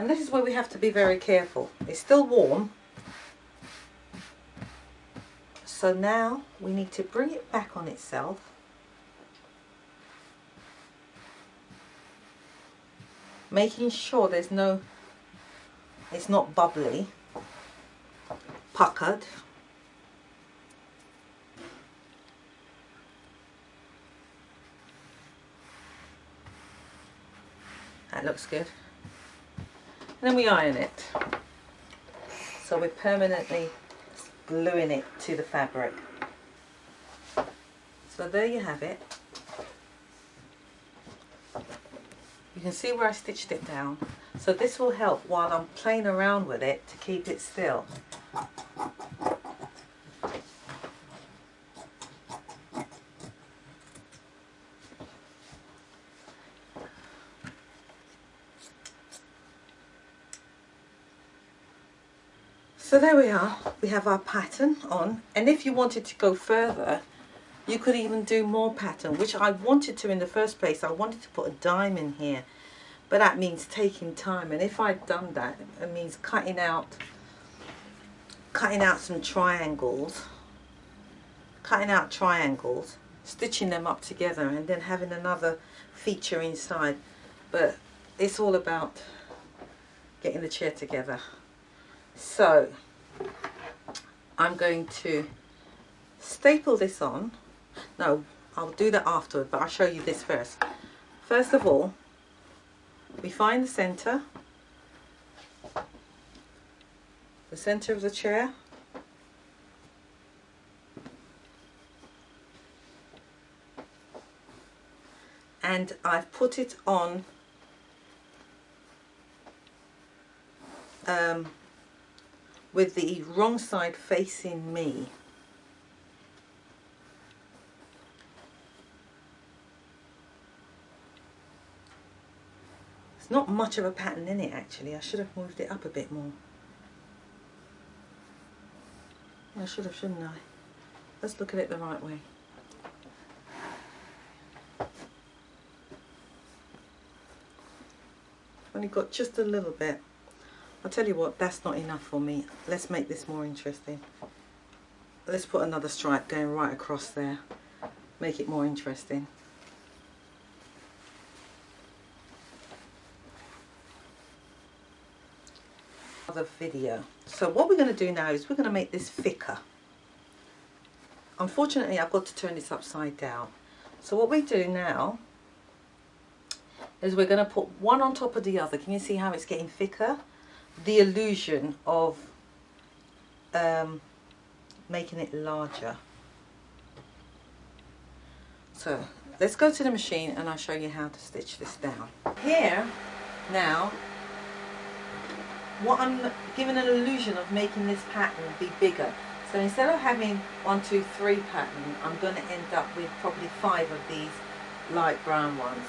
And this is where we have to be very careful. It's still warm. So now we need to bring it back on itself. Making sure there's no, it's not bubbly, puckered. That looks good. And then we iron it. So we're permanently gluing it to the fabric. So there you have it. You can see where I stitched it down. So this will help while I'm playing around with it to keep it still. So there we are, we have our pattern on, and if you wanted to go further, you could even do more pattern, which I wanted to in the first place. I wanted to put a dime in here, but that means taking time, and if I'd done that, it means cutting out some triangles, stitching them up together, and then having another feature inside. But it's all about getting the chair together. So I'm going to staple this on. No, I'll do that afterward, but I'll show you this first. First of all, we find the center of the chair, and I've put it on with the wrong side facing me. There's not much of a pattern in it actually. I should have moved it up a bit more. I should have, shouldn't I? Let's look at it the right way. Only got just a little bit. I'll tell you what, that's not enough for me. Let's make this more interesting. Let's put another stripe going right across there. Make it more interesting. Another video. So what we're going to do now is we're going to make this thicker. Unfortunately, I've got to turn this upside down. So what we do now is we're going to put one on top of the other. Can you see how it's getting thicker? The illusion of making it larger. So let's go to the machine and I'll show you how to stitch this down. Here now, what I'm giving an illusion of making this pattern be bigger. So instead of having 1, 2, 3 pattern, I'm going to end up with probably 5 of these light brown ones.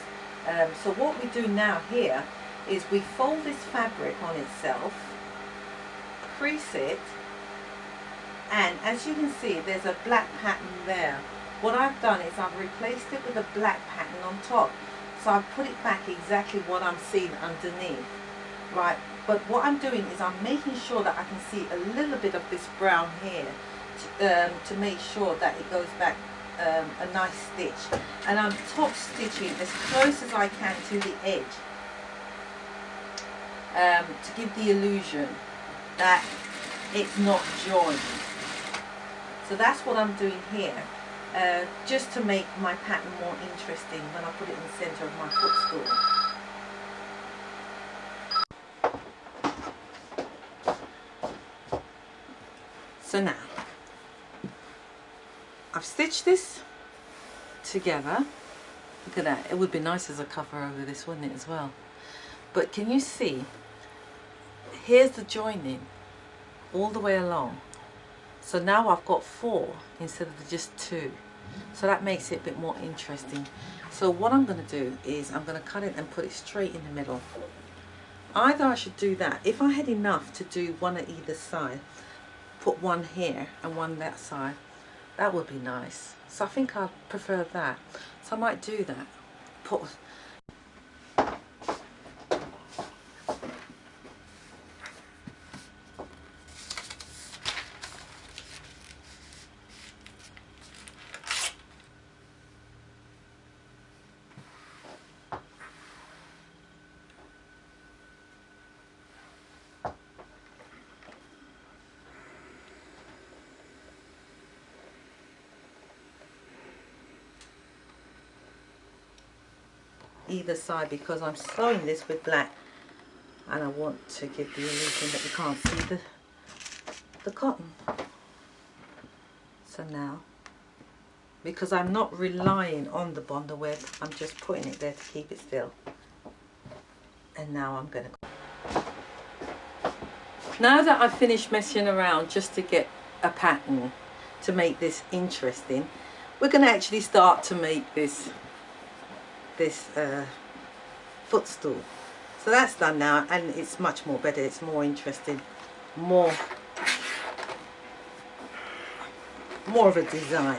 So what we do now here is we fold this fabric on itself, crease it, and as you can see there's a black pattern there. What I've done is I've replaced it with a black pattern on top. So I've put it back exactly what I'm seeing underneath. Right, but what I'm doing is I'm making sure that I can see a little bit of this brown here to make sure that it goes back a nice stitch. And I'm top stitching as close as I can to the edge. To give the illusion that it's not joined. So that's what I'm doing here, just to make my pattern more interesting when I put it in the center of my footstool. So now, I've stitched this together. Look at that, it would be nice as a cover over this, wouldn't it, as well? But can you see, here's the joining all the way along. So now I've got 4 instead of just 2. So that makes it a bit more interesting. So what I'm going to do is I'm going to cut it and put it straight in the middle. Either I should do that. If I had enough to do one at either side, put one here and one that side, that would be nice. So I think I'd prefer that. So I might do that. either side because I'm sewing this with black and I want to give the illusion that you can't see the cotton. So now, because I'm not relying on the bonder web, I'm just putting it there to keep it still. And now I'm going to... Now that I've finished messing around just to get a pattern to make this interesting, we're going to actually start to make this footstool. So that's done now, and it's much more better, it's more interesting, more of a designer.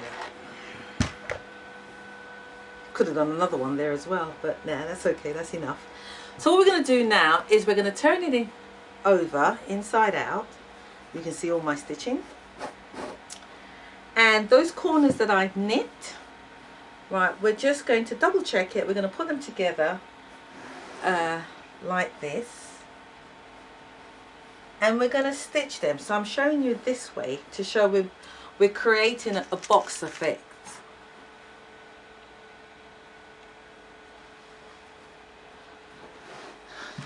Could have done another one there as well, but nah, that's okay, that's enough. So what we're going to do now is we're going to turn it in over, inside out. You can see all my stitching. And those corners that I've knit, right, we're just going to double check it. We're going to put them together like this. And we're going to stitch them. So I'm showing you this way to show we're creating a box effect.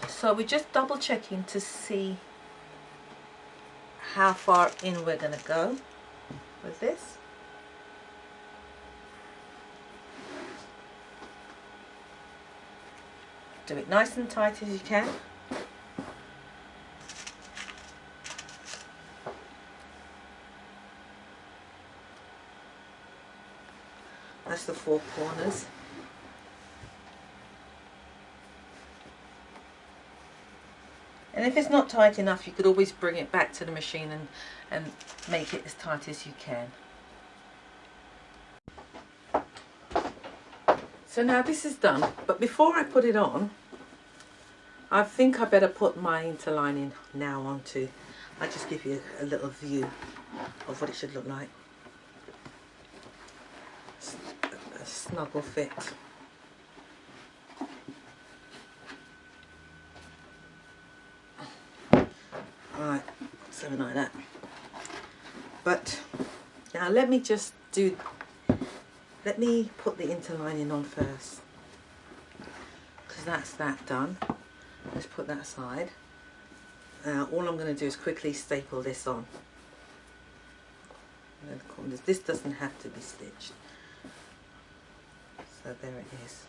So we're just double checking to see how far in we're going to go with this. Do it nice and tight as you can. That's the 4 corners. And if it's not tight enough, you could always bring it back to the machine and make it as tight as you can. So now this is done, but before I put it on, I think I better put my interlining now onto. I'll just give you a little view of what it should look like. A snuggle fit. Alright, something like that. But now let me put the interlining on first, because that's that done. Let's put that aside. Now all I'm going to do is quickly staple this on. And the corners. This doesn't have to be stitched. So there it is.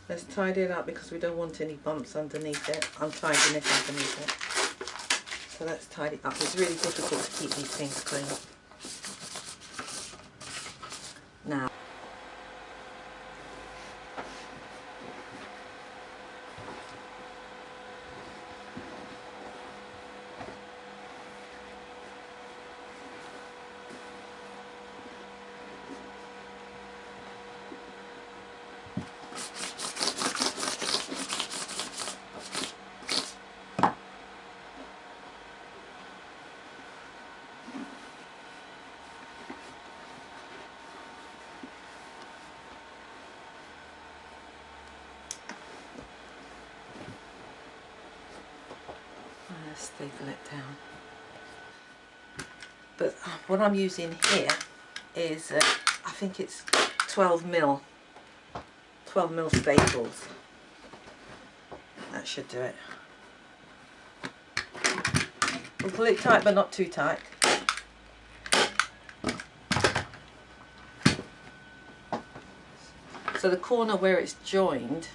Let's tidy it up because we don't want any bumps underneath it. I'm tidying it underneath it. So let's tidy it up. It's really difficult to keep these things clean. Now, staple it down. But what I'm using here is I think it's 12 mil staples. That should do it. We'll pull it tight but not too tight. So the corner where it's joined,